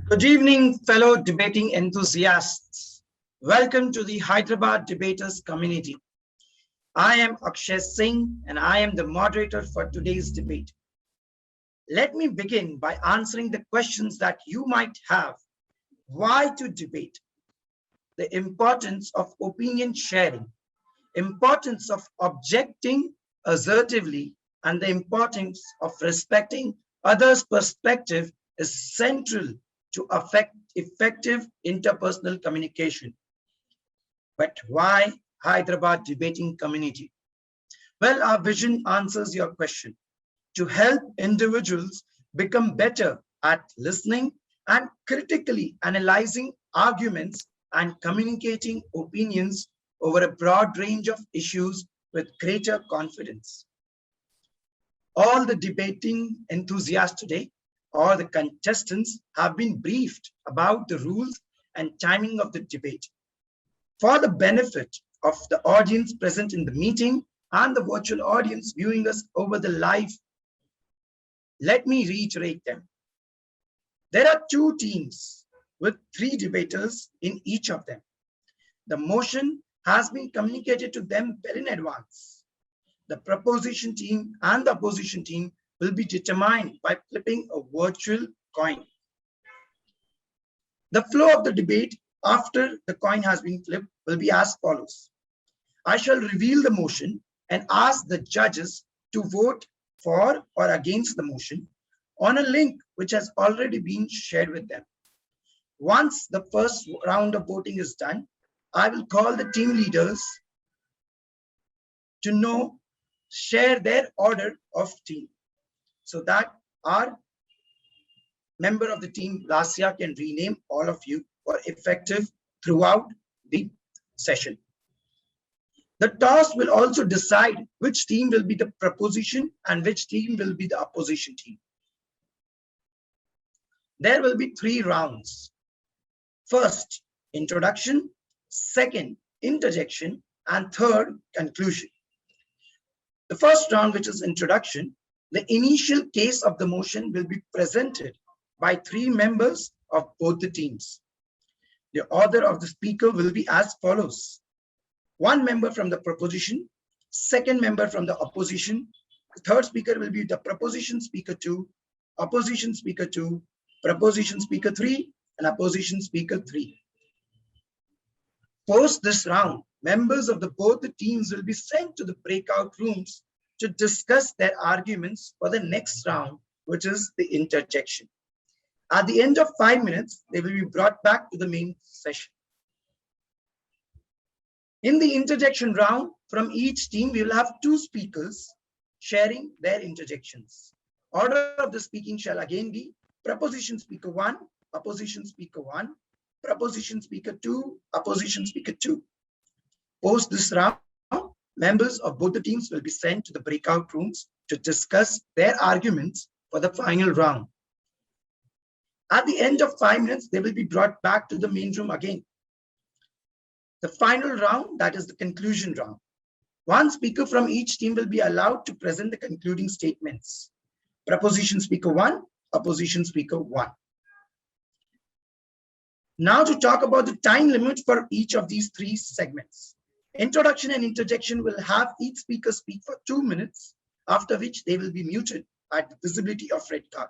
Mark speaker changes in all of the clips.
Speaker 1: Good evening, fellow debating enthusiasts. Welcome to the Hyderabad Debaters community. I am Akshay Singh and I am the moderator for today's debate. Let me begin by answering the questions that you might have. Why to debate? The importance of opinion sharing, importance of objecting assertively, and the importance of respecting others' perspective is central to effective interpersonal communication. But why Hyderabad debating community? Well, our vision answers your question to help individuals become better at listening and critically analyzing arguments and communicating opinions over a broad range of issues with greater confidence. All the debating enthusiasts today or the contestants have been briefed about the rules and timing of the debate. For the benefit of the audience present in the meeting and the virtual audience viewing us over the live, let me reiterate them. There are two teams with 3 debaters in each of them. The motion has been communicated to them well in advance. The proposition team and the opposition team will be determined by flipping a virtual coin. The flow of the debate after the coin has been flipped will be as follows. I shall reveal the motion and ask the judges to vote for or against the motion on a link which has already been shared with them. Once the first round of voting is done, I will call the team leaders to share their order of team so that our member of the team, Lasya, can rename all of you for effective throughout the session. The toss will also decide which team will be the proposition and which team will be the opposition team. There will be 3 rounds. First, introduction, second, interjection, and third, conclusion. The first round, which is introduction, the initial case of the motion will be presented by 3 members of both the teams. The order of the speaker will be as follows. 1 member from the proposition, 2nd member from the opposition, the 3rd speaker will be the proposition speaker 2, opposition speaker 2, proposition speaker 3, and opposition speaker 3. Post this round, members of both the teams will be sent to the breakout rooms to discuss their arguments for the next round, which is the interjection. At the end of 5 minutes, they will be brought back to the main session. In the interjection round, from each team, we will have 2 speakers sharing their interjections. Order of the speaking shall again be proposition speaker 1, opposition speaker 1, proposition speaker 2, opposition speaker 2. Post this round, members of both the teams will be sent to the breakout rooms to discuss their arguments for the final round. At the end of 5 minutes, they will be brought back to the main room again. The final round, that is the conclusion round. 1 speaker from each team will be allowed to present the concluding statements. Proposition speaker 1, opposition speaker 1. Now to talk about the time limit for each of these 3 segments. Introduction and interjection will have each speaker speak for 2 minutes, after which they will be muted at the visibility of red card.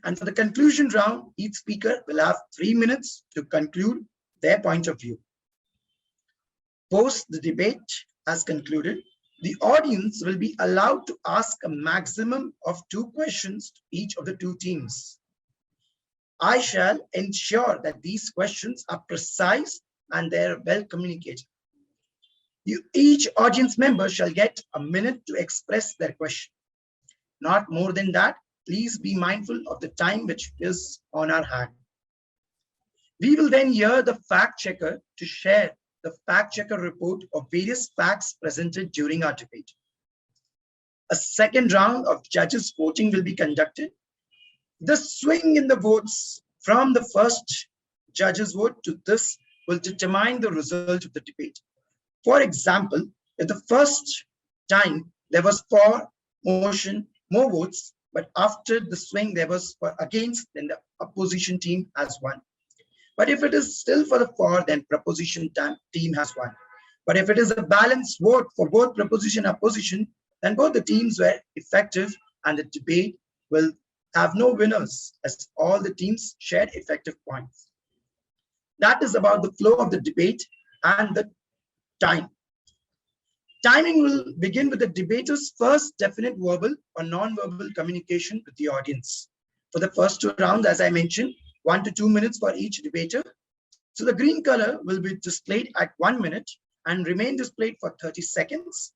Speaker 1: And for the conclusion round, each speaker will have 3 minutes to conclude their point of view. Post the debate has concluded, the audience will be allowed to ask a maximum of 2 questions to each of the 2 teams. I shall ensure that these questions are precise and they are well communicated. Each audience member shall get a minute to express their question. Not more than that. Please be mindful of the time which is on our hand. We will then hear the fact checker to share the fact checker report of various facts presented during our debate. A second round of judges voting will be conducted. The swing in the votes from the first judge's vote to this will determine the result of the debate. For example, if the first time there was for motion, more votes, but after the swing there was for against, then the opposition team has won. But if it is still for the for, then team has won. But if it is a balanced vote for both proposition and opposition, then both the teams were effective and the debate will have no winners as all the teams shared effective points. That is about the flow of the debate and the time. Timing will begin with the debater's first definite verbal or non-verbal communication with the audience. For the first two rounds, as I mentioned, 1 to 2 minutes for each debater. So the green color will be displayed at 1 minute and remain displayed for 30 seconds.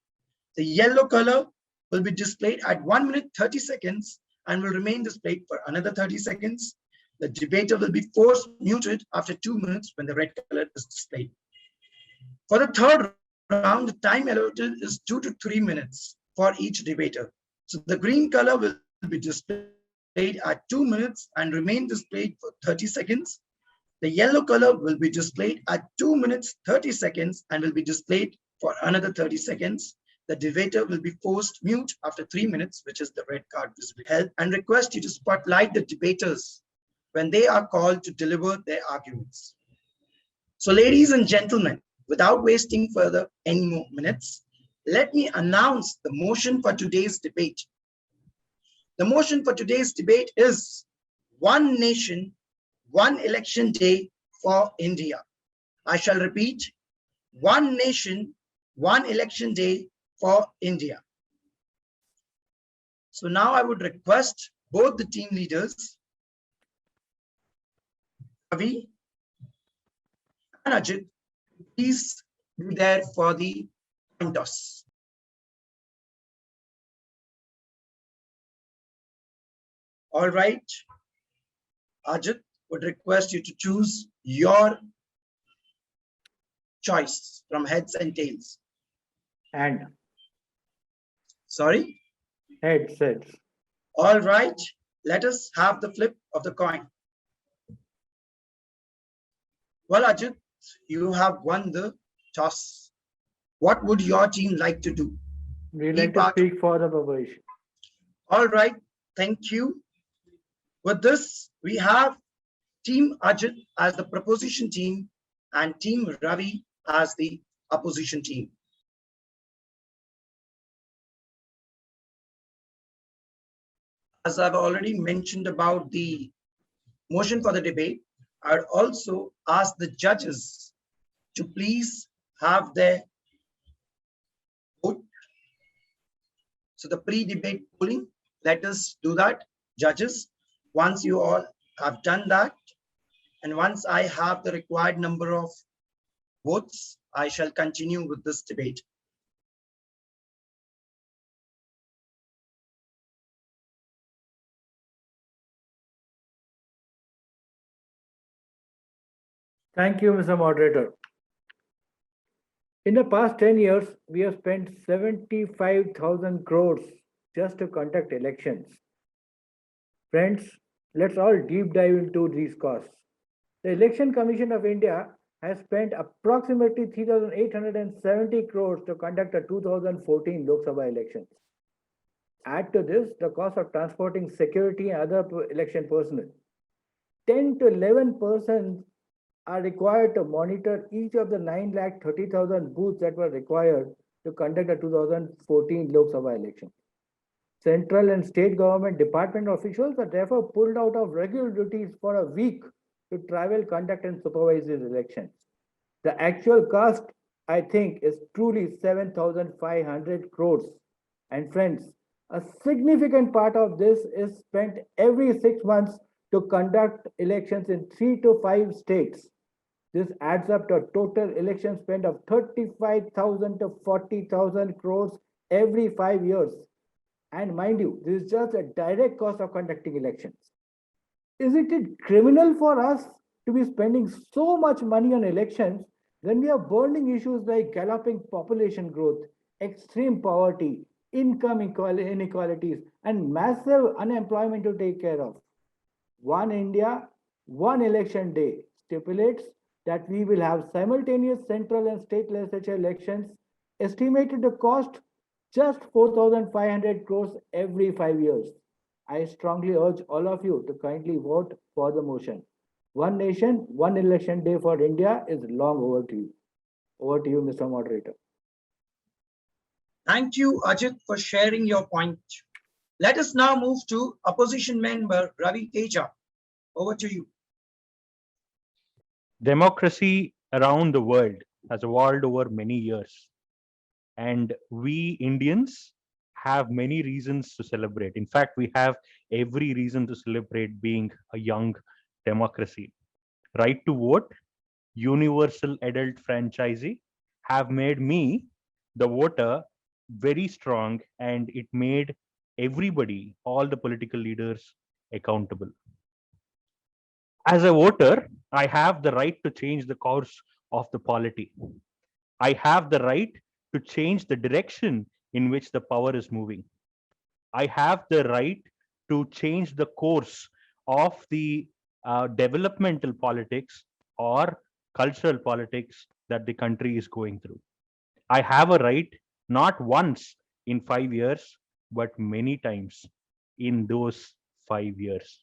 Speaker 1: The yellow color will be displayed at 1 minute 30 seconds and will remain displayed for another 30 seconds. The debater will be forced muted after 2 minutes when the red color is displayed. For the third round, the time allotted is 2 to 3 minutes for each debater. So the green color will be displayed at 2 minutes and remain displayed for 30 seconds. The yellow color will be displayed at 2 minutes 30 seconds and will be displayed for another 30 seconds. The debater will be forced mute after 3 minutes, which is the red card visible. Help and request you to spotlight the debaters when they are called to deliver their arguments. So ladies and gentlemen, without wasting further any more minutes, let me announce the motion for today's debate. The motion for today's debate is One Nation, One Election Day for India. I shall repeat, One Nation, One Election Day for India. So now I would request both the team leaders, Ravi and Ajit, please be there for the coin toss. All right, Ajit would request you to choose your choice from heads and tails.
Speaker 2: And
Speaker 1: Sorry?
Speaker 2: heads.
Speaker 1: All right, let us have the flip of the coin. Well, Ajit, you have won the toss. What would your team like to do?
Speaker 2: We like to speak for the proposition.
Speaker 1: All right, thank you. With this, we have Team Ajit as the proposition team and Team Ravi as the opposition team. As I've already mentioned about the motion for the debate, I'd also ask the judges to please have their vote. So the pre-debate polling, let us do that, judges. Once you all have done that, and once I have the required number of votes, I shall continue with this debate.
Speaker 2: Thank you, Mr. Moderator. In the past 10 years, we have spent 75,000 crores just to conduct elections. Friends, let's all deep dive into these costs. The Election Commission of India has spent approximately 3,870 crores to conduct the 2014 Lok Sabha elections. Add to this the cost of transporting security and other election personnel. 10 to 11% are required to monitor each of the 9,30,000 booths that were required to conduct the 2014 Lok Sabha election. Central and state government department officials are therefore pulled out of regular duties for a week to travel, conduct, and supervise these elections. The actual cost, I think, is truly 7,500 crores. And friends, a significant part of this is spent every 6 months to conduct elections in 3 to 5 states. This adds up to a total election spend of 35,000 to 40,000 crores every 5 years. And mind you, this is just a direct cost of conducting elections. Isn't it criminal for us to be spending so much money on elections when we have burning issues like galloping population growth, extreme poverty, income inequalities, and massive unemployment to take care of? One India, one election day stipulates that we will have simultaneous central and state legislature elections estimated to cost just 4,500 crores every 5 years. I strongly urge all of you to kindly vote for the motion. One nation, one election day for India is long overdue. Over to you, Mr. Moderator.
Speaker 1: Thank you, Ajit, for sharing your point. Let us now move to opposition member Ravi Teja. Over to you.
Speaker 3: Democracy around the world has evolved over many years, and we Indians have many reasons to celebrate. In fact, we have every reason to celebrate being a young democracy. Right to vote, universal adult franchisee have made me, the voter, very strong, and it made everybody, all the political leaders, accountable. As a voter, I have the right to change the course of the polity. I have the right to change the direction in which the power is moving. I have the right to change the course of the developmental politics or cultural politics that the country is going through. I have a right not once in 5 years, but many times in those 5 years.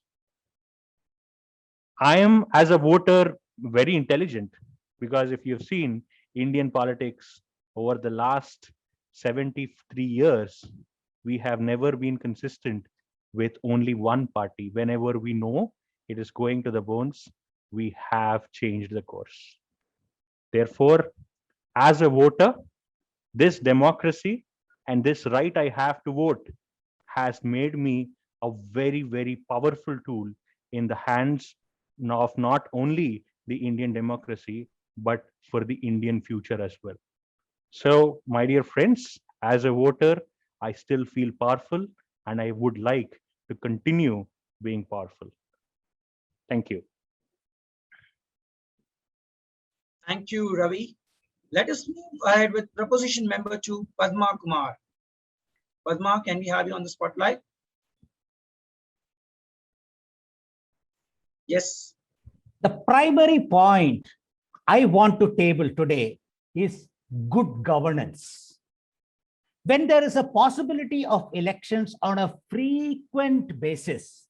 Speaker 3: I am, as a voter, very intelligent because if you've seen Indian politics over the last 73 years, we have never been consistent with only one party. Whenever we know it is going to the bones, we have changed the course. Therefore, as a voter, this democracy and this right I have to vote has made me a very, very powerful tool in the hands of not only the Indian democracy, but for the Indian future as well. So, my dear friends, as a voter, I still feel powerful and I would like to continue being powerful. Thank you.
Speaker 1: Thank you, Ravi. Let us move ahead with proposition member 2, Padma Kumar. Padma, can we have you on the spotlight? Yes.
Speaker 4: The primary point I want to table today is good governance. When there is a possibility of elections on a frequent basis,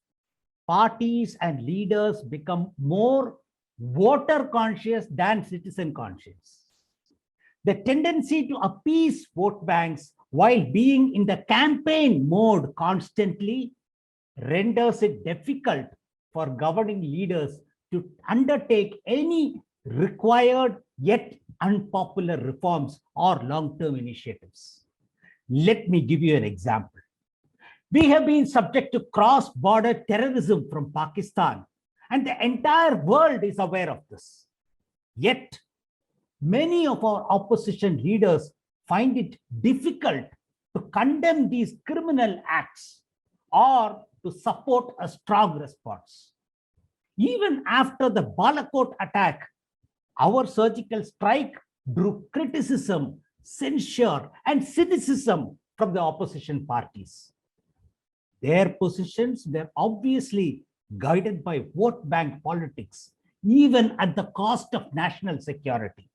Speaker 4: parties and leaders become more voter conscious than citizen conscious. The tendency to appease vote banks while being in the campaign mode constantly renders it difficult for governing leaders to undertake any required yet unpopular reforms or long-term initiatives. Let me give you an example. We have been subject to cross-border terrorism from Pakistan, and the entire world is aware of this. Yet, many of our opposition leaders find it difficult to condemn these criminal acts or to support a strong response. Even after the Balakot attack, our surgical strike drew criticism, censure, and cynicism from the opposition parties. Their positions were obviously guided by vote bank politics, even at the cost of national security.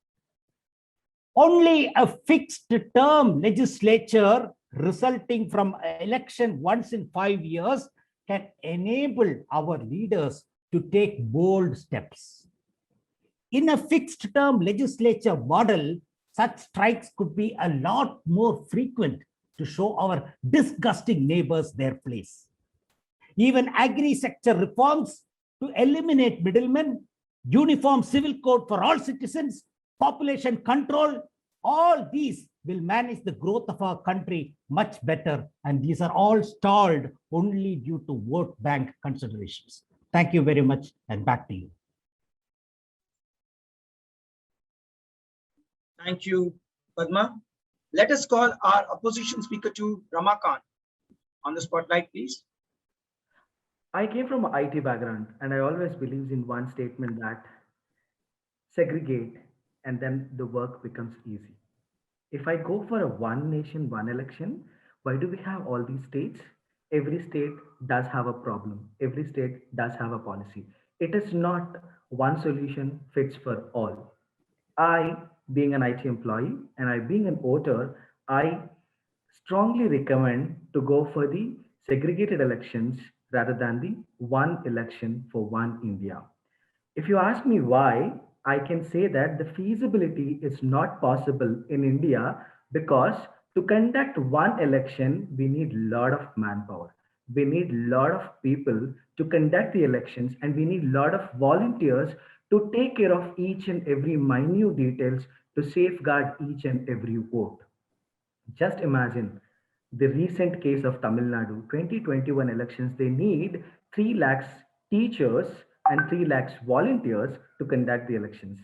Speaker 4: Only a fixed term legislature resulting from an election once in 5 years can enable our leaders to take bold steps. In a fixed term legislature model, such strikes could be a lot more frequent to show our disgusting neighbors their place. Even agri-sector reforms to eliminate middlemen, uniform civil code for all citizens, population control, all these will manage the growth of our country much better. And these are all stalled only due to vote bank considerations. Thank you very much, and back to you.
Speaker 1: Thank you, Padma. Let us call our opposition speaker to Ramakant. On the spotlight, please.
Speaker 5: I came from an IT background and I always believed in one statement that segregate and then the work becomes easy. If I go for a one nation, one election, why do we have all these states? Every state does have a problem. Every state does have a policy. It is not one solution fits for all. I, being an IT employee and I being an voter, I strongly recommend to go for the segregated elections rather than the one election for one India. If you ask me why, I can say that the feasibility is not possible in India because to conduct one election, we need a lot of manpower. We need a lot of people to conduct the elections, and we need a lot of volunteers to take care of each and every minute details to safeguard each and every vote. Just imagine the recent case of Tamil Nadu 2021 elections. They need 3 lakhs teachers and 3 lakhs volunteers to conduct the elections.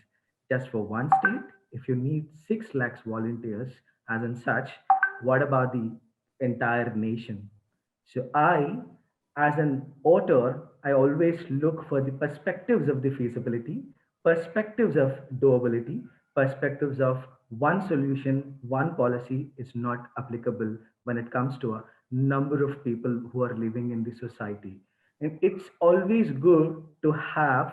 Speaker 5: Just for one state, if you need 6 lakhs volunteers, as in such, what about the entire nation? So as an author, I always look for the perspectives of the feasibility, perspectives of doability, perspectives of one solution, one policy is not applicable when it comes to a number of people who are living in the society. And it's always good to have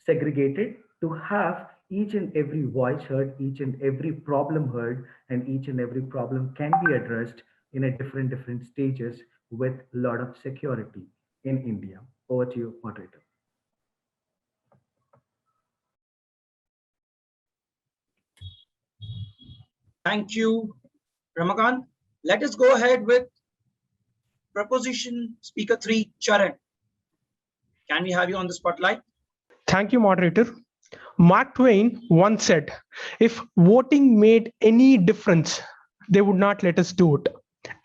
Speaker 5: segregated, to have each and every voice heard, each and every problem heard, and each and every problem can be addressed in a different stages with a lot of security in India. Over to you, moderator.
Speaker 1: Thank you, Ramakant. Let us go ahead with proposition speaker 3, Charan. Can we have you on the spotlight?
Speaker 6: Thank you, moderator. Mark Twain once said, if voting made any difference, they would not let us do it.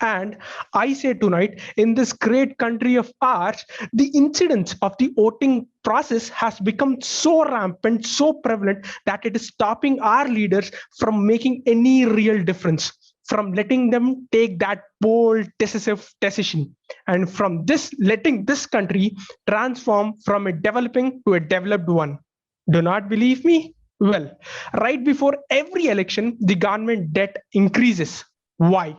Speaker 6: And I say tonight, in this great country of ours, the incidence of the voting process has become so rampant, so prevalent that it is stopping our leaders from making any real difference, from letting them take that bold, decisive decision, and from this letting this country transform from a developing to a developed one. Do not believe me? Well, right before every election, the government debt increases. Why?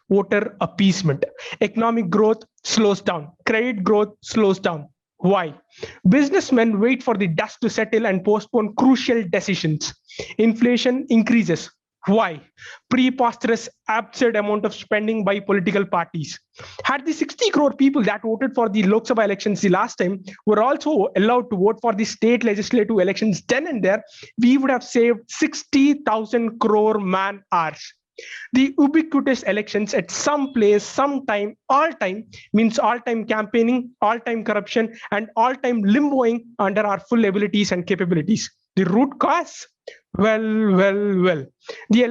Speaker 6: Voter appeasement. Economic growth slows down. Credit growth slows down. Why? Businessmen wait for the dust to settle and postpone crucial decisions. Inflation increases. Why? Preposterous, absurd amount of spending by political parties. Had the 60 crore people that voted for the Lok Sabha elections the last time were also allowed to vote for the state legislative elections then and there, we would have saved 60,000 crore man hours. The ubiquitous elections at some place, sometime, all time means all time campaigning, all time corruption, and all time limboing under our full abilities and capabilities. The root cause? Well. The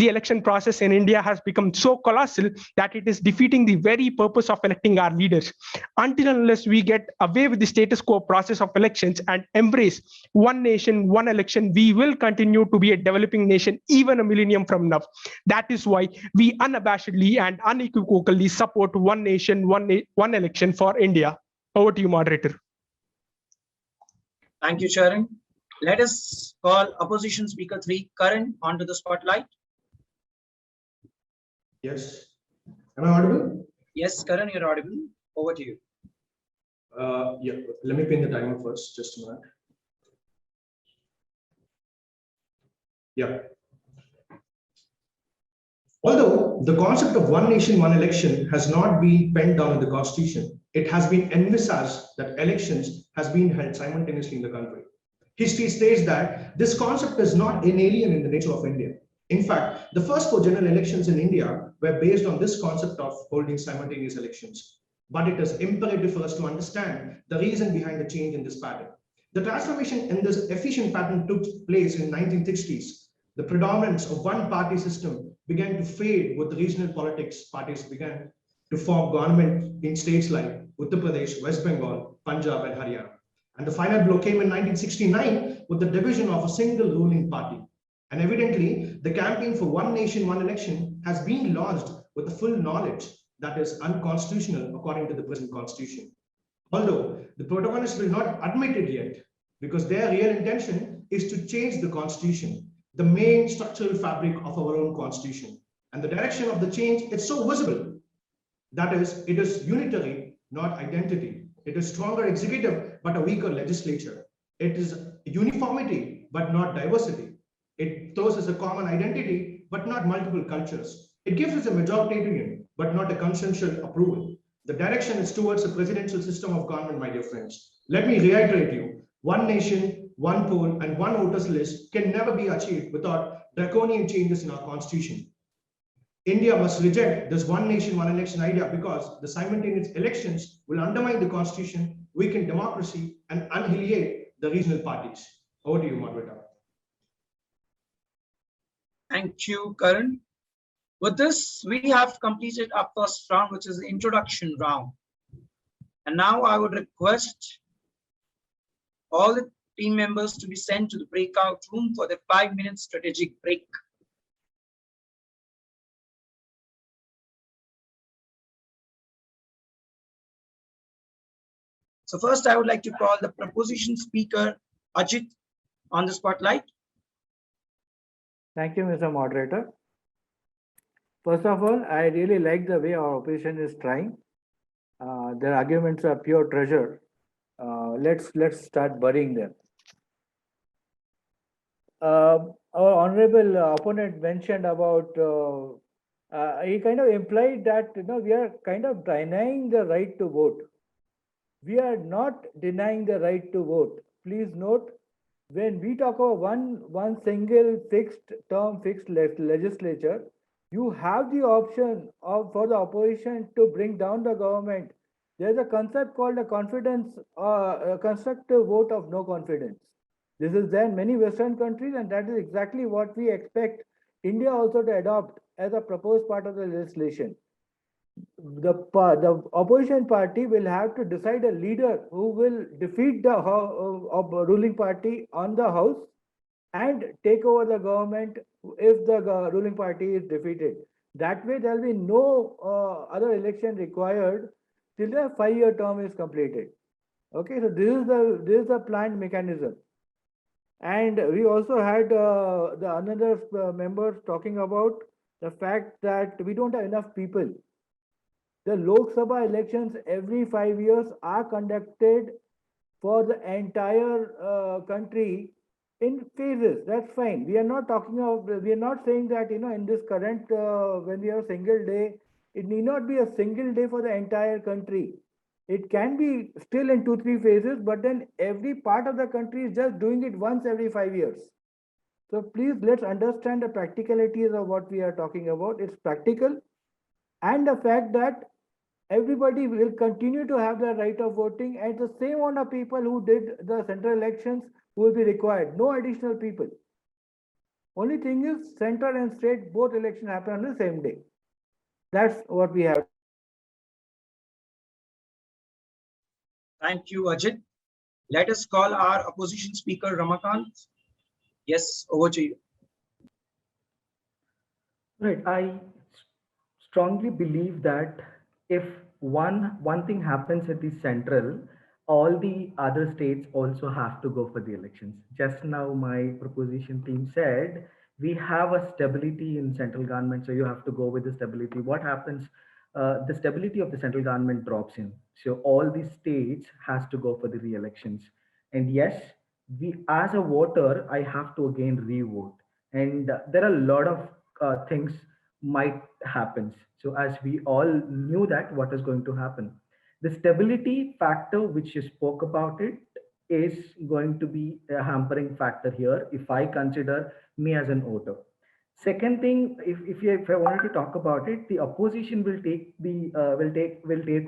Speaker 6: election process in India has become so colossal that it is defeating the very purpose of electing our leaders. Until unless we get away with the status quo process of elections and embrace one nation, one election, we will continue to be a developing nation even a millennium from now. That is why we unabashedly and unequivocally support one nation, one election for India. Over to you, moderator.
Speaker 1: Thank you, Charan. Let us call opposition speaker 3, Karan, onto the spotlight.
Speaker 7: Yes. Am I audible?
Speaker 1: Yes, Karan, you're audible. Over to you.
Speaker 7: Yeah. Let me pin the timer first. Just a minute. Yeah. Although the concept of one nation, one election has not been penned down in the Constitution, it has been envisaged that elections has been held simultaneously in the country. History states that this concept is not an alien in the nature of India. In fact, the first 4 general elections in India were based on this concept of holding simultaneous elections. But it is imperative for us to understand the reason behind the change in this pattern. The transformation in this efficient pattern took place in 1960s. The predominance of one-party system began to fade with the regional politics. Parties began to form government in states like Uttar Pradesh, West Bengal, Punjab, and Haryana. And the final blow came in 1969 with the division of a single ruling party. And evidently, the campaign for one nation, one election has been launched with the full knowledge that is unconstitutional according to the present constitution. Although the protagonists will not admit it yet, because their real intention is to change the constitution, the main structural fabric of our own constitution. And the direction of the change is so visible. That is, it is unitary, not identity. It is stronger executive, but a weaker legislature. It is uniformity, but not diversity. It throws us a common identity, but not multiple cultures. It gives us a majoritarian, but not a consensual approval. The direction is towards a presidential system of government, my dear friends. Let me reiterate you, one nation, one poll, and one voters list can never be achieved without draconian changes in our constitution. India must reject this one nation, one election idea because the simultaneous elections will undermine the constitution, weaken democracy, and annihilate the regional parties. Over to you, moderator.
Speaker 1: Thank you, Karan. With this, we have completed our first round, which is the introduction round. And now I would request all the team members to be sent to the breakout room for the 5-minute strategic break. So first, I would like to call the proposition speaker, Ajit, on the spotlight.
Speaker 2: Thank you, Mr. Moderator. First of all, I really like the way our opposition is trying. Their arguments are pure treasure. Let's start burying them. Our honorable opponent mentioned about, he kind of implied that we are kind of denying the right to vote. We are not denying the right to vote. Please note, when we talk about one single fixed term, fixed legislature, you have the option for the opposition to bring down the government. There's a concept called a constructive vote of no confidence. This is there in many Western countries, and that is exactly what we expect India also to adopt as a proposed part of the legislation. The opposition party will have to decide a leader who will defeat the ruling party on the house and take over the government if the ruling party is defeated. That way, there will be no other election required till the 5-year term is completed. Okay, so this is the planned mechanism. And we also had the another members talking about the fact that we don't have enough people. The Lok Sabha elections every 5 years are conducted for the entire country in phases. That's fine. We are not talking of, we are not saying that, in this current, when we have a single day, it need not be a single day for the entire country. It can be still in 2-3 phases, but then every part of the country is just doing it once every 5 years. So please, let's understand the practicalities of what we are talking about. It's practical, and the fact that everybody will continue to have the right of voting, and the same amount of people who did the central elections will be required. No additional people. Only thing is, center and state, both elections happen on the same day. That's what we have.
Speaker 1: Thank you, Ajit. Let us call our opposition speaker, Ramakant. Yes, over to you.
Speaker 5: Right. I strongly believe that if one thing happens at the central, all the other states also have to go for the elections. Just now, my proposition team said we have a stability in central government, so you have to go with the stability. What happens? The stability of the central government drops in. So all the states has to go for the re-elections. And yes, we as a voter, I have to again re-vote. And there are a lot of things might happen. So as we all knew that what is going to happen, the stability factor which you spoke about it is going to be a hampering factor here if I consider me as an voter. Second thing, if I wanted to talk about it, the opposition will take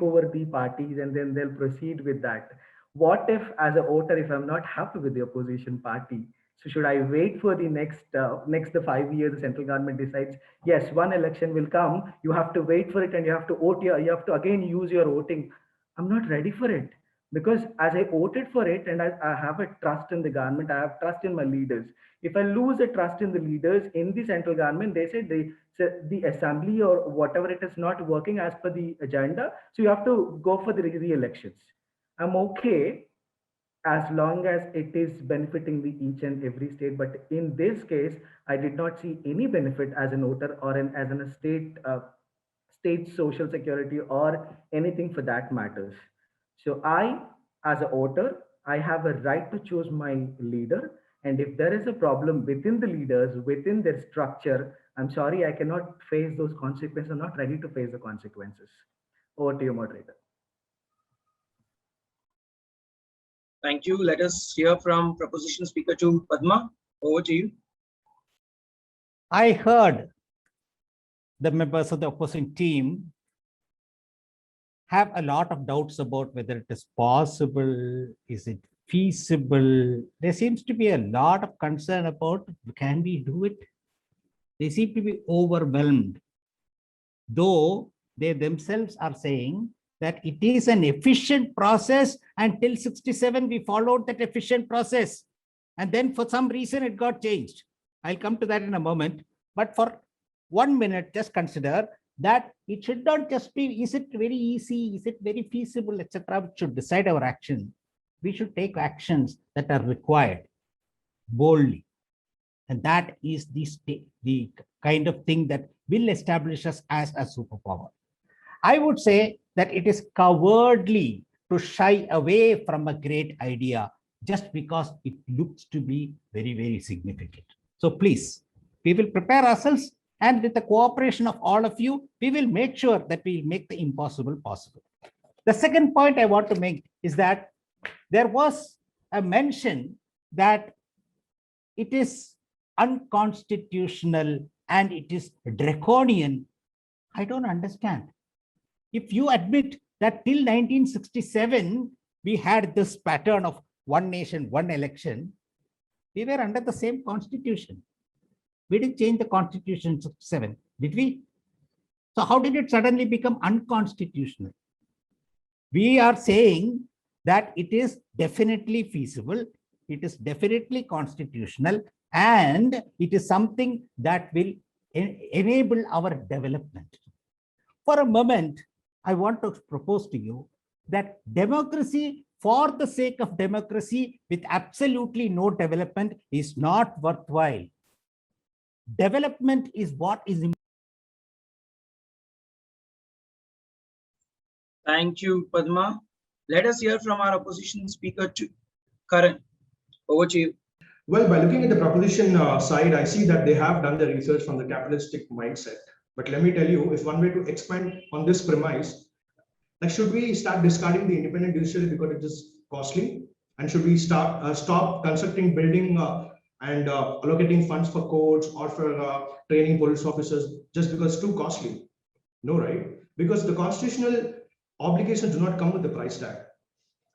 Speaker 5: over the parties and then they'll proceed with that. What if, as a voter, if I'm not happy with the opposition party, so should I wait for the next the 5 years? The central government decides yes, one election will come. You have to wait for it and you have to vote. You have to again use your voting. I'm not ready for it because as I voted for it and I have a trust in the government, I have trust in my leaders. If I lose the trust in the leaders in the central government, they say the assembly or whatever it is not working as per the agenda. So you have to go for the re-elections. I'm okay as long as it is benefiting the each and every state. But in this case, I did not see any benefit as an voter or as an state social security or anything for that matters. So I, as a voter, I have a right to choose my leader. And if there is a problem within the leaders, within their structure, I'm sorry, I cannot face those consequences. I'm not ready to face the consequences. Over to you, moderator.
Speaker 1: Thank you. Let us hear from proposition speaker 2, Padma. Over to you.
Speaker 4: I heard the members of the opposing team have a lot of doubts about whether it is possible, is it feasible. There seems to be a lot of concern about, can we do it? They seem to be overwhelmed, though they themselves are saying that it is an efficient process. Until 67, we followed that efficient process. And then for some reason, it got changed. I'll come to that in a moment. But for 1 minute, just consider that it should not just be, is it very easy, is it very feasible, etc. We should decide our action. We should take actions that are required boldly. And that is the kind of thing that will establish us as a superpower. I would say that it is cowardly to shy away from a great idea just because it looks to be very, very significant. So please, we will prepare ourselves, and with the cooperation of all of you, we will make sure that we make the impossible possible. The second point I want to make is that there was a mention that it is unconstitutional and it is draconian. I don't understand. If you admit that till 1967, we had this pattern of one nation, one election, we were under the same constitution. We didn't change the constitution in 67, did we? So how did it suddenly become unconstitutional? We are saying that it is definitely feasible, it is definitely constitutional, and it is something that will enable our development. For a moment, I want to propose to you that democracy for the sake of democracy with absolutely no development is not worthwhile. Development is what is important.
Speaker 1: Thank you, Padma. Let us hear from our opposition speaker 2, Karan. Over to you.
Speaker 7: Well, by looking at the proposition side, I see that they have done the research from the capitalistic mindset. But let me tell you, if one way to expand on this premise, like, should we start discarding the independent judiciary because it is costly? And should we stop constructing building and allocating funds for courts or for training police officers just because it's too costly? No, right? Because the constitutional obligations do not come with the price tag.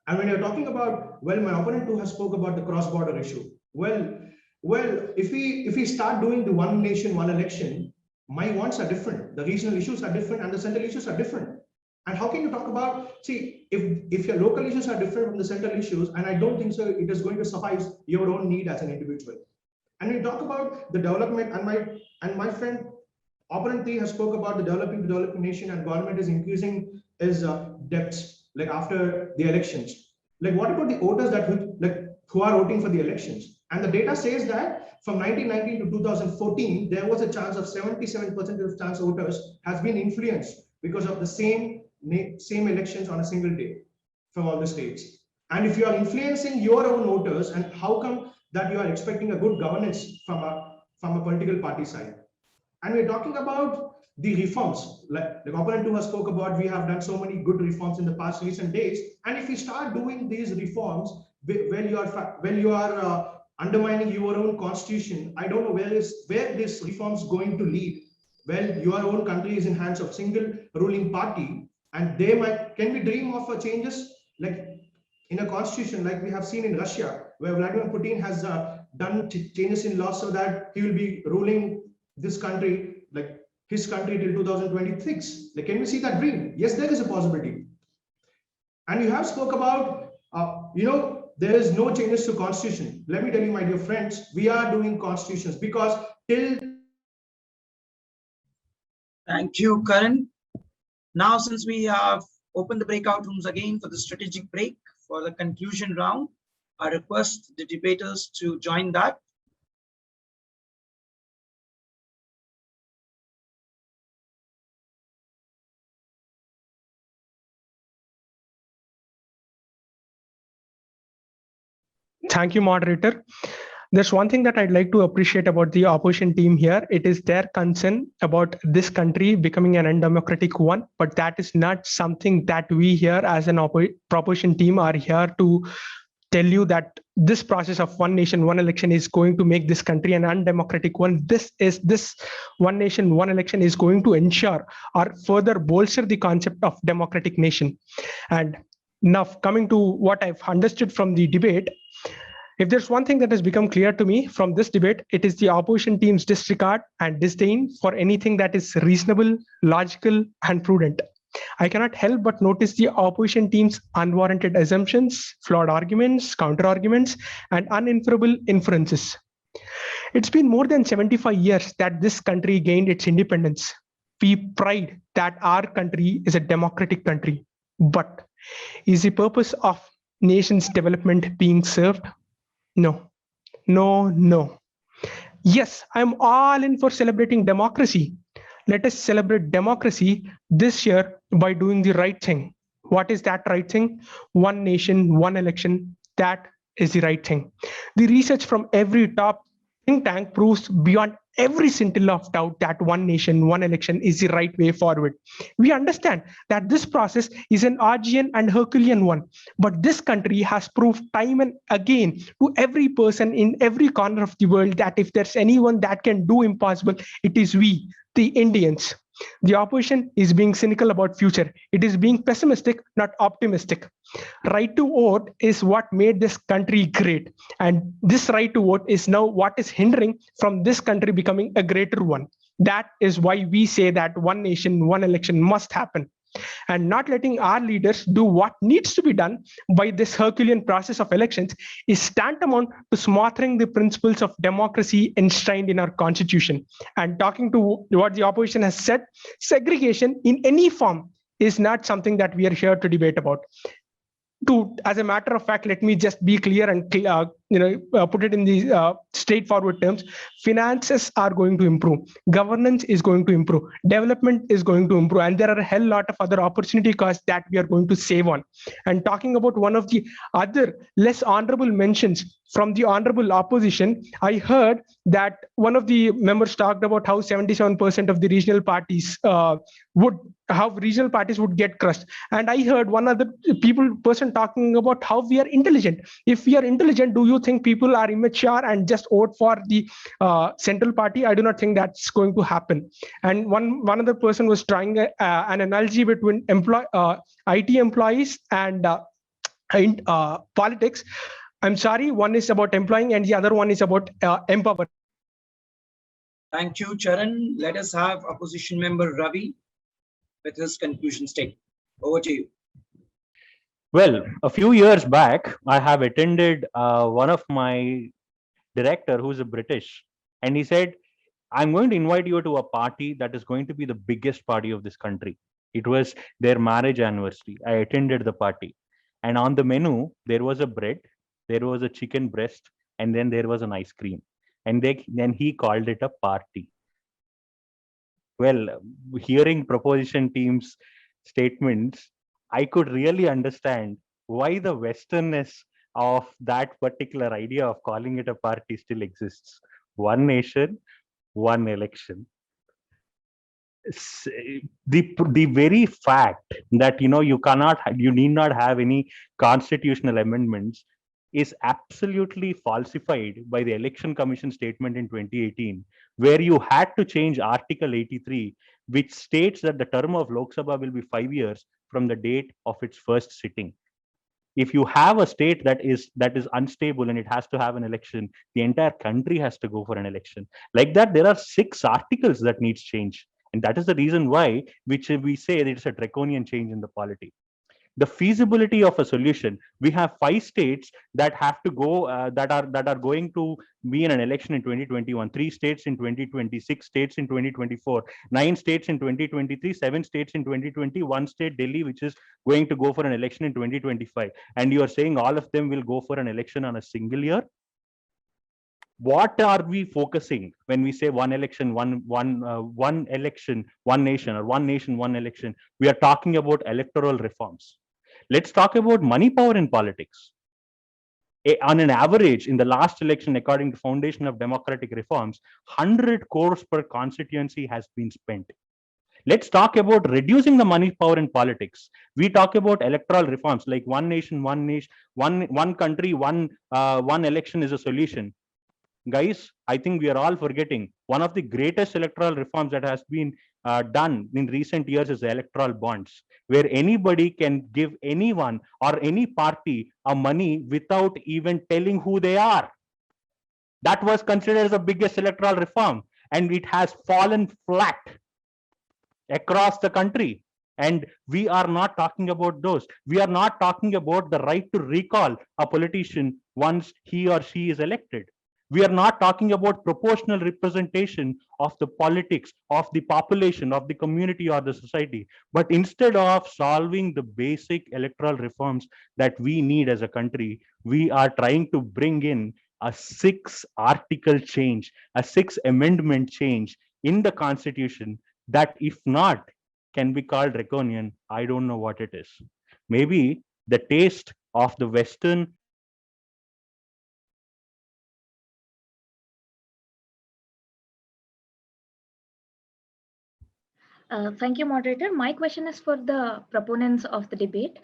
Speaker 7: And when you're talking about, well, my opponent too has spoke about the cross-border issue. Well, if we start doing the one nation, one election, my wants are different, the regional issues are different, and the central issues are different. And how can you talk about, see, if your local issues are different from the central issues, and I don't think so, it is going to suffice your own need as an individual. And when you talk about the development, and my friend opponent 3 has spoke about the developing nation, and government is increasing its debts like after the elections. Like, what about the voters who are voting for the elections? And the data says that from 1919 to 2014, there was a chance of 77% of chance voters has been influenced because of the same elections on a single day from all the states. And if you are influencing your own voters, and how come that you are expecting a good governance from a political party side? And we're talking about the reforms, like the opponent 2 has spoke about, we have done so many good reforms in the past recent days. And if we start doing these reforms, when you are undermining your own constitution, I don't know where this reforms going to lead. Well, your own country is in hands of single ruling party, and can we dream of changes like in a constitution like we have seen in Russia, where Vladimir Putin has done changes in law so that he will be ruling this country, like his country, till 2026. Like, can we see that dream? Yes, there is a possibility. And you have spoke about, there is no changes to constitution. Let me tell you, my dear friends, we are doing constitutions because till.
Speaker 1: Thank you, Karan. Now, since we have opened the breakout rooms again for the strategic break for the conclusion round, I request the debaters to join that.
Speaker 6: Thank you, moderator. There's one thing that I'd like to appreciate about the opposition team here. It is their concern about this country becoming an undemocratic one, but that is not something that we here as an opposition team are here to tell you that this process of one nation, one election is going to make this country an undemocratic one. This one nation, one election is going to ensure or further bolster the concept of democratic nation. And now coming to what I've understood from the debate, if there's one thing that has become clear to me from this debate, it is the opposition team's disregard and disdain for anything that is reasonable, logical, and prudent. I cannot help but notice the opposition team's unwarranted assumptions, flawed arguments, counter arguments, and uninferable inferences. It's been more than 75 years that this country gained its independence. We pride that our country is a democratic country. But is the purpose of nation's development being served? No, no, no. Yes, I'm all in for celebrating democracy. Let us celebrate democracy this year by doing the right thing. What is that right thing? One nation, one election. That is the right thing. The research from every top think tank proves beyond every scintilla of doubt that one nation, one election is the right way forward. We understand that this process is an Argian and Herculean one, but this country has proved time and again to every person in every corner of the world that if there's anyone that can do impossible, it is we, the Indians. The opposition is being cynical about future. It is being pessimistic, not optimistic. Right to vote is what made this country great. And this right to vote is now what is hindering from this country becoming a greater one. That is why we say that one nation, one election must happen. And not letting our leaders do what needs to be done by this Herculean process of elections is tantamount to smothering the principles of democracy enshrined in our constitution. And talking to what the opposition has said, segregation in any form is not something that we are here to debate about. As a matter of fact, let me just be clear and put it in the straightforward terms. Finances are going to improve, governance is going to improve, development is going to improve, and there are a hell lot of other opportunity costs that we are going to save on. And talking about one of the other less honorable mentions from the honorable opposition, I heard that one of the members talked about how 77% of the regional parties would get crushed. And I heard one other person talking about how we are intelligent. If we are intelligent, do you think people are immature and just vote for the central party? I do not think that's going to happen. And one other person was trying an analogy between IT employees and politics. I'm sorry, one is about employing and the other one is about empowering.
Speaker 1: Thank you, Charan. Let us have opposition member Ravi with his conclusion statement. Over to you.
Speaker 3: Well, a few years back, I have attended one of my director who's a British, and he said, I'm going to invite you to a party that is going to be the biggest party of this country. It was their marriage anniversary. I attended the party, and on the menu, there was a bread, there was a chicken breast, and then there was an ice cream. And then he called it a party. Well, hearing proposition team's statements, I could really understand why the Westernness of that particular idea of calling it a party still exists. One nation, one election. The very fact that you need not have any constitutional amendments is absolutely falsified by the Election Commission statement in 2018, where you had to change Article 83, which states that the term of Lok Sabha will be 5 years from the date of its first sitting. If you have a state that is unstable and it has to have an election, the entire country has to go for an election. Like that, there are 6 articles that needs change. And that is the reason why which we say that it's a draconian change in the polity. The feasibility of a solution, we have 5 states that have to go that are going to be in an election in 2021, 3 states in 2020, 6 states in 2024, 9 states in 2023, 7 states in 2020, 1 state, Delhi, which is going to go for an election in 2025. And you are saying all of them will go for an election on a single year? What are we focusing when we say one election, one election, one nation, or one nation, one election? We are talking about electoral reforms. Let's talk about money power in politics. On an average, in the last election, according to Foundation of Democratic Reforms, 100 crores per constituency has been spent. Let's talk about reducing the money power in politics. We talk about electoral reforms like one nation, one country, one election is a solution. Guys, I think we are all forgetting one of the greatest electoral reforms that has been done in recent years is the electoral bonds, where anybody can give anyone or any party a money without even telling who they are. That was considered as the biggest electoral reform, and it has fallen flat across the country. And we are not talking about those. We are not talking about the right to recall a politician once he or she is elected. We are not talking about proportional representation of the politics, of the population, of the community or the society. But instead of solving the basic electoral reforms that we need as a country, we are trying to bring in a 6-article change, a 6-amendment change in the constitution that, if not, can be called draconian. I don't know what it is. Maybe the taste of the Western
Speaker 8: Thank you, moderator. My question is for the proponents of the debate.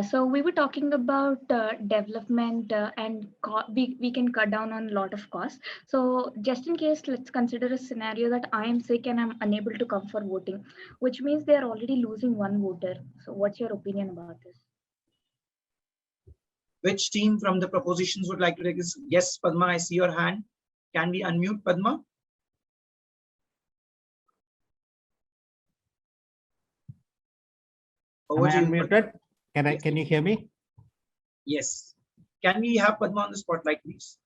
Speaker 8: So we were talking about development and we can cut down on a lot of costs. So just in case, let's consider a scenario that I am sick and I'm unable to come for voting, which means they are already losing one voter. So what's your opinion about this?
Speaker 1: Which team from the propositions would like to take this? Yes, Padma, I see your hand. Can we unmute Padma?
Speaker 4: Am I unmuted? Can you hear me?
Speaker 1: Yes. Can we have Padma on the spotlight, please?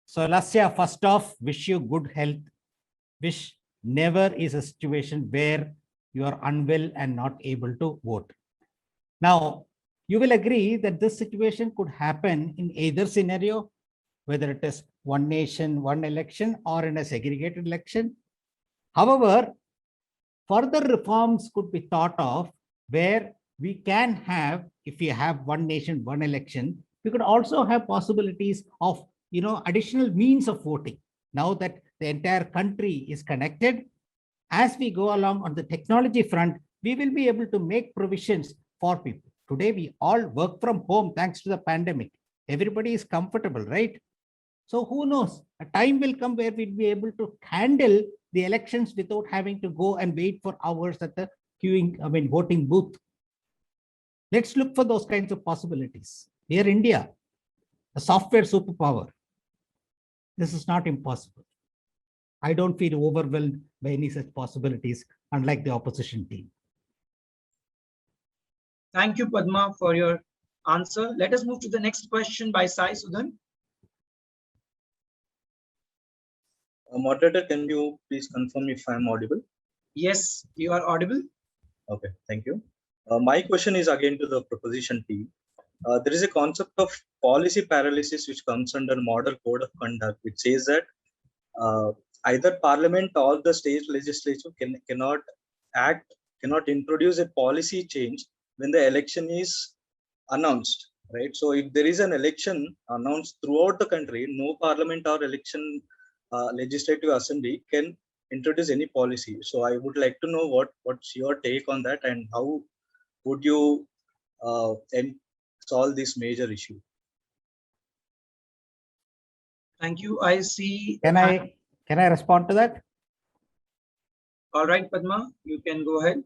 Speaker 4: So Lasya, first off, wish you good health. Wish never is a situation where you are unwell and not able to vote. Now, you will agree that this situation could happen in either scenario, whether it is one nation, one election, or in a segregated election. However, further reforms could be thought of where we can have, if we have one nation, one election, we could also have possibilities of, additional means of voting. Now that the entire country is connected, as we go along on the technology front, we will be able to make provisions for people. Today, we all work from home thanks to the pandemic. Everybody is comfortable, right? So who knows? A time will come where we'll be able to handle the elections without having to go and wait for hours at the voting booth. Let's look for those kinds of possibilities. Here, India, a software superpower. This is not impossible. I don't feel overwhelmed by any such possibilities, unlike the opposition team.
Speaker 1: Thank you, Padma, for your answer. Let us move to the next question by Sai Sudan.
Speaker 9: Moderator, can you please confirm if I'm audible?
Speaker 1: Yes, you are audible.
Speaker 9: Okay, thank you. My question is again to the proposition team. There is a concept of policy paralysis which comes under Model Code of Conduct, which says that either Parliament or the state legislature cannot introduce a policy change when the election is announced, right? So if there is an election announced throughout the country, no Parliament or election legislative assembly can introduce any policy. So I would like to know what's your take on that, and how would you solve this major issue?
Speaker 1: Thank you. I see.
Speaker 4: Can I respond to that?
Speaker 1: All right, Padma, you can go ahead.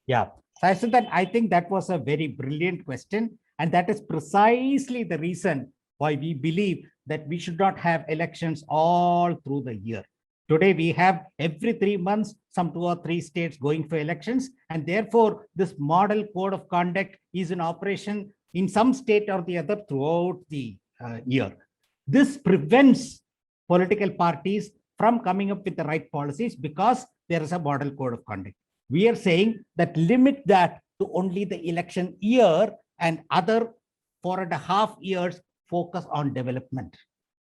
Speaker 4: Yeah. So I said that I think that was a very brilliant question. And that is precisely the reason why we believe that we should not have elections all through the year. Today, we have every 3 months, some 2 or 3 states going for elections. And therefore, this model code of conduct is in operation in some state or the other throughout the year. This prevents political parties from coming up with the right policies because there is a model code of conduct. We are saying that limit that to only the election year, and other 4.5 years focus on development.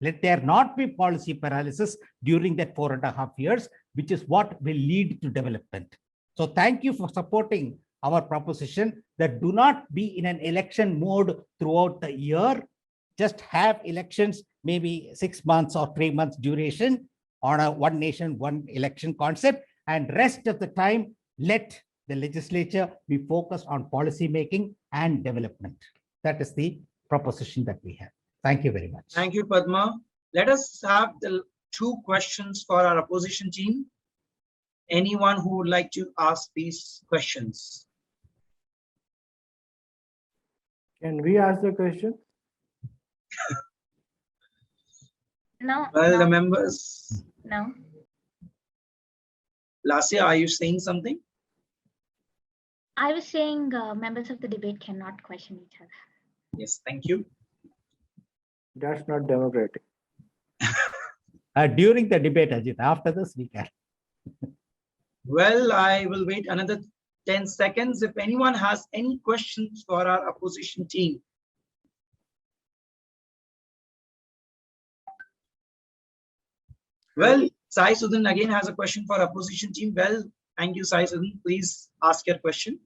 Speaker 4: Let there not be policy paralysis during that 4.5 years, which is what will lead to development. So thank you for supporting our proposition that do not be in an election mode throughout the year. Just have elections, maybe 6 months or 3 months duration on a one nation, one election concept, and rest of the time, let the legislature be focused on policy making and development. That is the proposition that we have. Thank you very much.
Speaker 1: Thank you, Padma. Let us have the 2 questions for our opposition team. Anyone who would like to ask these questions?
Speaker 2: Can we ask the question?
Speaker 8: No.
Speaker 1: Well,
Speaker 8: no,
Speaker 1: the members,
Speaker 8: no.
Speaker 1: Lasya, are you saying something?
Speaker 8: I was saying members of the debate cannot question each other.
Speaker 1: Yes, thank you.
Speaker 2: That's not democratic.
Speaker 4: During the debate, Ajit, after this, we can.
Speaker 1: Well, I will wait another 10 seconds. If anyone has any questions for our opposition team. Well, Sai Sudhan again has a question for opposition team. Well, thank you, Sai Sudhan. Please ask your question.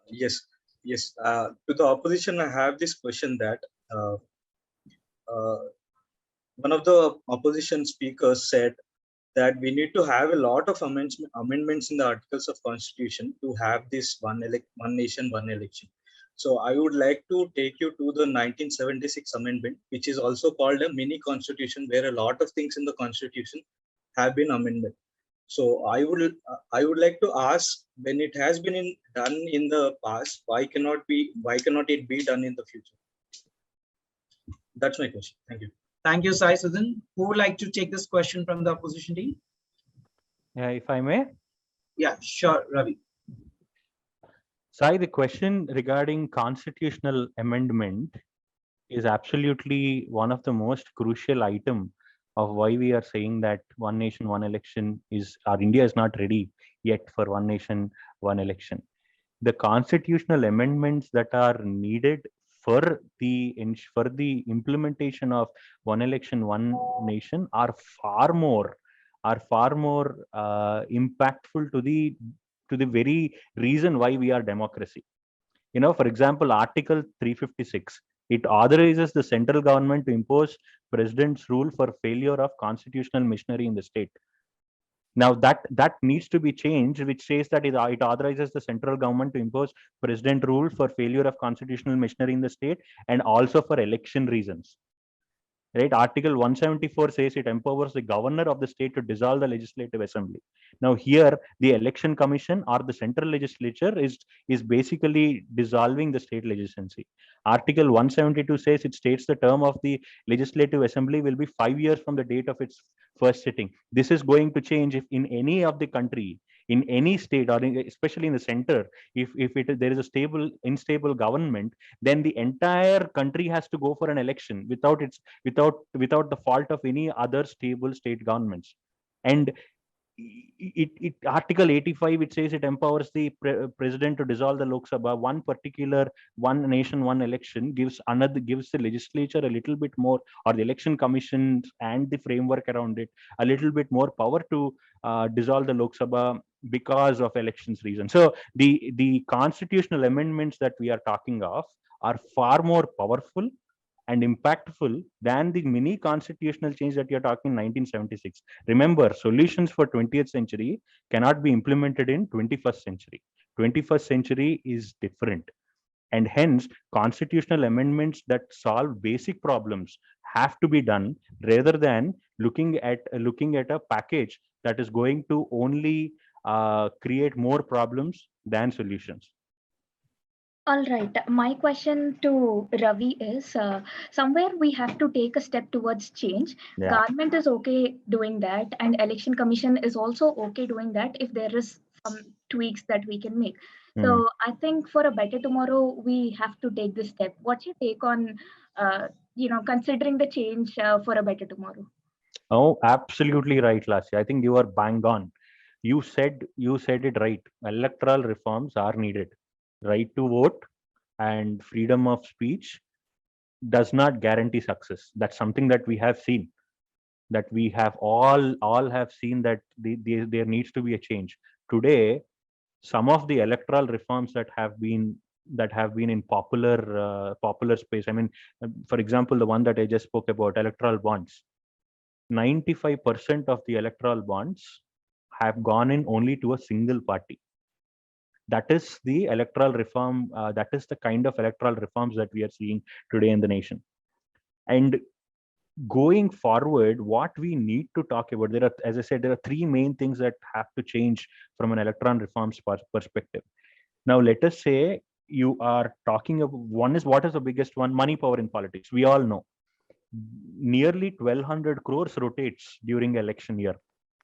Speaker 9: Yes, yes. To the opposition, I have this question that one of the opposition speakers said that we need to have a lot of amendments in the articles of constitution to have this one nation, one election. So I would like to take you to the 1976 amendment, which is also called a mini constitution, where a lot of things in the constitution have been amended. So I would like to ask, when it has been done in the past, why cannot it be done in the future? That's my question. Thank you.
Speaker 1: Thank you, Sai Sudhan. Who would like to take this question from the opposition team?
Speaker 3: Yeah, if I may.
Speaker 1: Yeah, sure, Ravi.
Speaker 3: Sai, the question regarding constitutional amendment is absolutely one of the most crucial item of why we are saying that one nation, one election India is not ready yet for one nation, one election. The constitutional amendments that are needed for the implementation of one election, one nation are far more impactful to the very reason why we are democracy. For example, Article 356, it authorizes the central government to impose president's rule for failure of constitutional machinery in the state. Now that needs to be changed, which says that it authorizes the central government to impose president rule for failure of constitutional machinery in the state and also for election reasons. Right? Article 174 says it empowers the governor of the state to dissolve the legislative assembly. Now here, the election commission or the central legislature is basically dissolving the state legislature. Article 172 says it states the term of the legislative assembly will be 5 years from the date of its first sitting. This is going to change if in any of the country, in any state, or especially in the center, if there is a unstable government, then the entire country has to go for an election without the fault of any other stable state governments. And Article 85, it says it empowers the president to dissolve the Lok Sabha. One particular one nation, one election gives the legislature a little bit more, or the election commission and the framework around it, a little bit more power to dissolve the Lok Sabha because of elections reasons. So the constitutional amendments that we are talking of are far more powerful and impactful than the mini constitutional change that you're talking in 1976. Remember, solutions for 20th century cannot be implemented in 21st century. 21st century is different. And hence, constitutional amendments that solve basic problems have to be done rather than looking at a package that is going to only create more problems than solutions.
Speaker 8: All right. My question to Ravi is, somewhere we have to take a step towards change.
Speaker 3: Yeah.
Speaker 8: Government is okay doing that, and election commission is also okay doing that if there is some tweaks that we can make. So I think for a better tomorrow, we have to take this step. What's your take on, considering the change for a better tomorrow?
Speaker 3: Oh, absolutely right, Lasya. I think you are bang on. You said it right. Electoral reforms are needed. Right to vote and freedom of speech does not guarantee success. That's something that we have seen. That we have all have seen that there needs to be a change. Today, some of the electoral reforms that have been in popular space. I mean, for example, the one that I just spoke about, electoral bonds. 95% of the electoral bonds have gone in only to a single party. That is the electoral reform. That is the kind of electoral reforms that we are seeing today in the nation. And going forward, what we need to talk about, there are, as I said, there are three main things that have to change from an electoral reforms perspective. Now, let us say you are talking about, one is, what is the biggest one? Money power in politics. We all know nearly 1200 crores rotates during election year.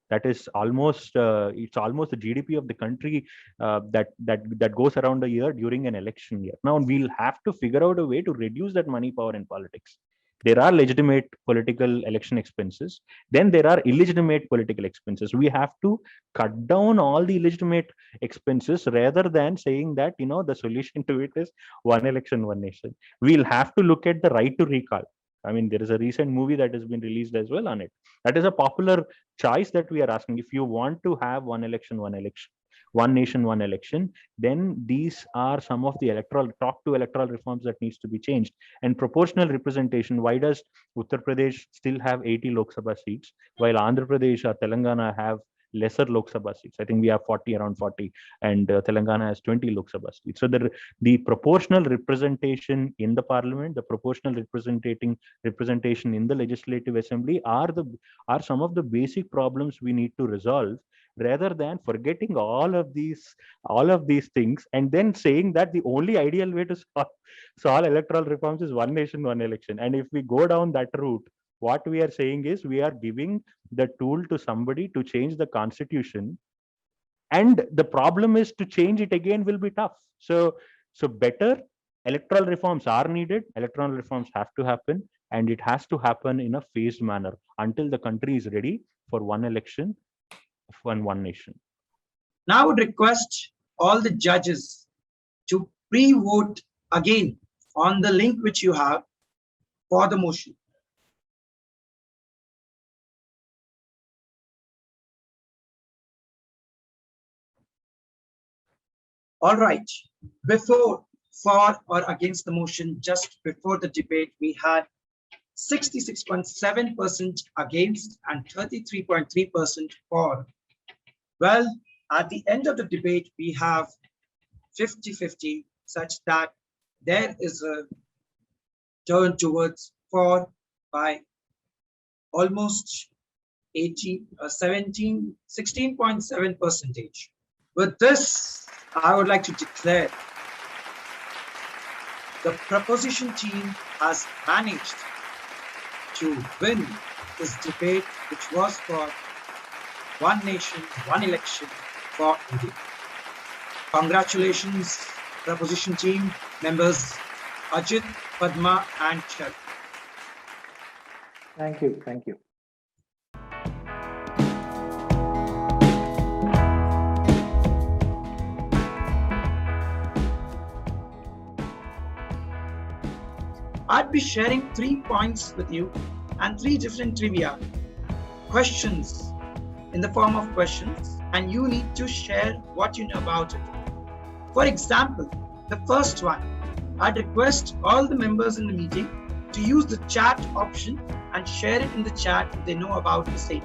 Speaker 3: That is almost it's almost the GDP of the country that goes around a year during an election year. Now we'll have to figure out a way to reduce that money power in politics. There are legitimate political election expenses. Then there are illegitimate political expenses. We have to cut down all the illegitimate expenses rather than saying that, you know, the solution to it is one election, one nation. We'll have to look at the right to recall. I mean, there is a recent movie that has been released as well on it. That is a popular choice that we are asking. If you want to have one election, one nation, one election, then these are some of the electoral reforms that needs to be changed. And proportional representation, why does Uttar Pradesh still have 80 Lok Sabha seats, while Andhra Pradesh or Telangana have lesser Lok Sabha seats? I think we have around 40, and Telangana has 20 Lok Sabha seats. So the proportional representation in the parliament, the proportional representation in the legislative assembly are some of the basic problems we need to resolve, rather than forgetting all of these things and then saying that the only ideal way to solve electoral reforms is one nation, one election. And if we go down that route, what we are saying is we are giving the tool to somebody to change the constitution, and the problem is to change it again will be tough. So better electoral reforms are needed. Electoral reforms have to happen, and it has to happen in a phased manner until the country is ready for one election, one nation.
Speaker 1: Now I would request all the judges to pre-vote again on the link which you have for the motion. All right, for or against the motion, just before the debate, we had 66.7% against and 33.3% for. Well, at the end of the debate, we have 50-50, such that there is a turn towards for by almost 16.7%. With this, I would like to declare the proposition team has managed to win this debate, which was for one nation, one election for India. Congratulations, proposition team members Ajit, Padma, and Chad.
Speaker 2: Thank you. Thank you.
Speaker 1: I'd be sharing 3 points with you and 3 different trivia questions in the form of questions, and you need to share what you know about it. For example, the first one, I'd request all the members in the meeting to use the chat option and share it in the chat if they know about the same.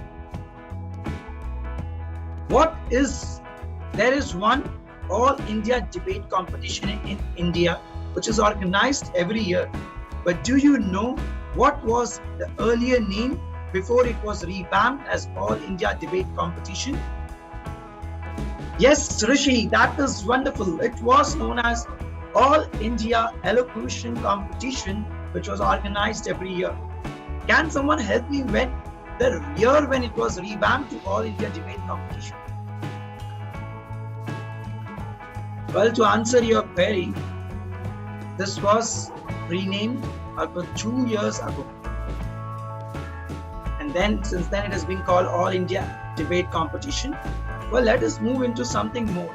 Speaker 1: There is one All India debate competition in India, which is organized every year. But do you know what was the earlier name before it was revamped as All India Debate Competition? Yes, Rishi, that is wonderful. It was known as All India Elocution Competition, which was organized every year. Can someone help me with the year when it was revamped to All India Debate Competition? Well, to answer your query, this was renamed about 2 years ago. And then since then it has been called All India Debate Competition. Well, let us move into something more.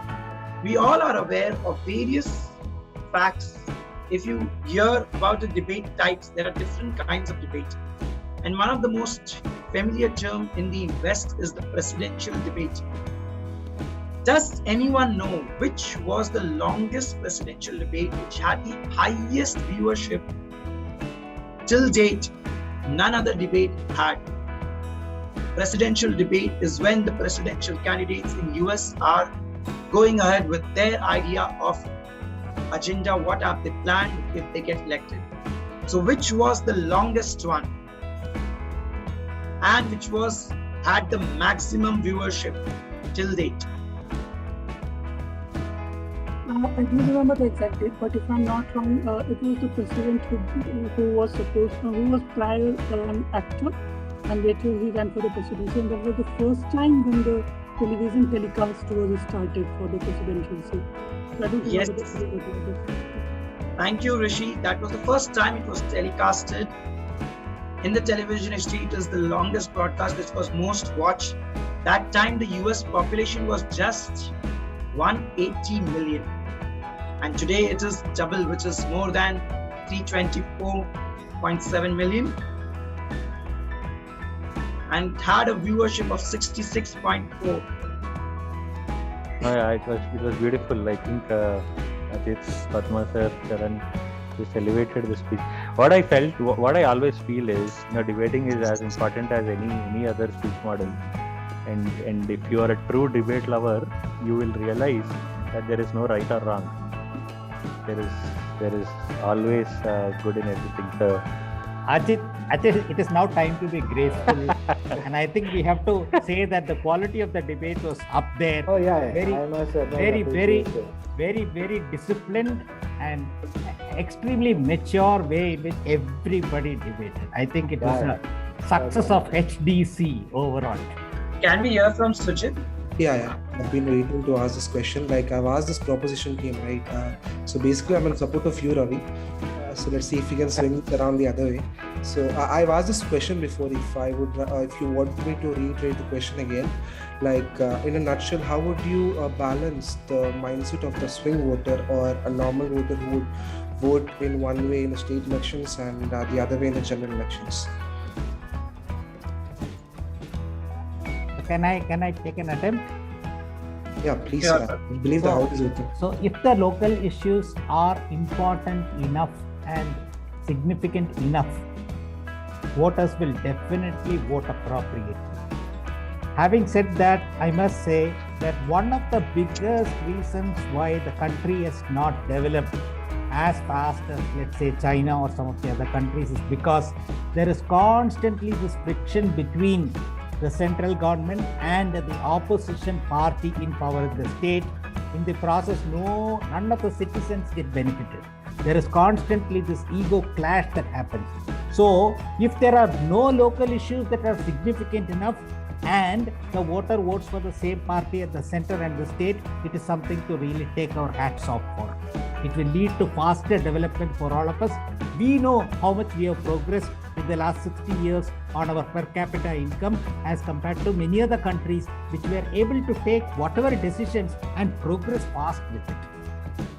Speaker 1: We all are aware of various facts. If you hear about the debate types, there are different kinds of debate. And one of the most familiar term in the West is the presidential debate. Does anyone know which was the longest presidential debate which had the highest viewership till date? None other debate had. Presidential debate is when the presidential candidates in US are going ahead with their idea of agenda, what have they planned if they get elected. So which was the longest one and which was had the maximum viewership till date?
Speaker 10: I don't remember the exact date, but if I'm not wrong, it was the president who was prior an actor, and later he ran for the presidency. And that was the first time when the television telecast was started for the presidential seat. So I don't
Speaker 1: Yes.
Speaker 10: remember the date.
Speaker 1: Thank you, Rishi. That was the first time it was telecasted in the television history. It is the longest broadcast which was most watched. That time the US population was just 180 million. And today it is double, which is more than 324.7 million. And had a viewership of 66.4.
Speaker 3: Yeah, it was beautiful. I think Ajit, Padma sir, Charan just elevated the speech. What I always feel is, debating is as important as any other speech model. And if you are a true debate lover, you will realize that there is no right or wrong. There is always good in everything. So,
Speaker 4: Ajit, it is now time to be graceful. And I think we have to say that the quality of the debate was up there.
Speaker 2: Oh yeah,
Speaker 4: Very,
Speaker 2: I must admit,
Speaker 4: very,
Speaker 2: appreciate
Speaker 4: very-
Speaker 2: it.
Speaker 4: Very disciplined and extremely mature way in which everybody debated. I think it was
Speaker 2: Yeah,
Speaker 4: a success of HDC overall.
Speaker 1: Can we hear from Sujit?
Speaker 11: Yeah. I've been waiting to ask this question. Like, I've asked this proposition team, right? So basically, I'm in support of you, Ravi. So let's see if we can swing it around the other way. So I've asked this question before. If you want me to reiterate the question again, like in a nutshell, how would you balance the mindset of the swing voter or a normal voter who would vote in one way in the state elections and the other way in the general elections?
Speaker 4: Can I take an attempt?
Speaker 11: Yeah, please.
Speaker 1: Yeah,
Speaker 11: I believe the house is open.
Speaker 4: So if the local issues are important enough and significant enough, voters will definitely vote appropriately. Having said that, I must say that one of the biggest reasons why the country has not developed as fast as, let's say, China or some of the other countries is because there is constantly this friction between the central government and the opposition party in power in the state. In the process, none of the citizens get benefited. There is constantly this ego clash that happens. So if there are no local issues that are significant enough and the voter votes for the same party at the center and the state, it is something to really take our hats off for. It will lead to faster development for all of us. We know how much we have progressed in the last 60 years on our per capita income as compared to many other countries which were able to take whatever decisions and progress fast with it.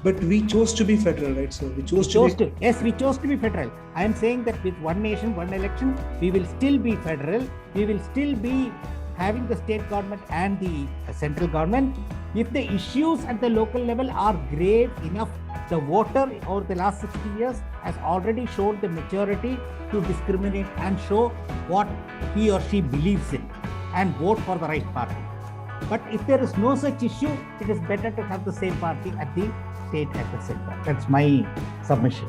Speaker 11: But we chose to be federal, right? So we chose
Speaker 4: Yes, we chose to be federal. I am saying that with one nation, one election, we will still be federal. We will still be having the state government and the central government. If the issues at the local level are grave enough, the voter over the last 60 years has already showed the maturity to discriminate and show what he or she believes in and vote for the right party. But if there is no such issue, it is better to have the same party at the state at the center. That's my submission.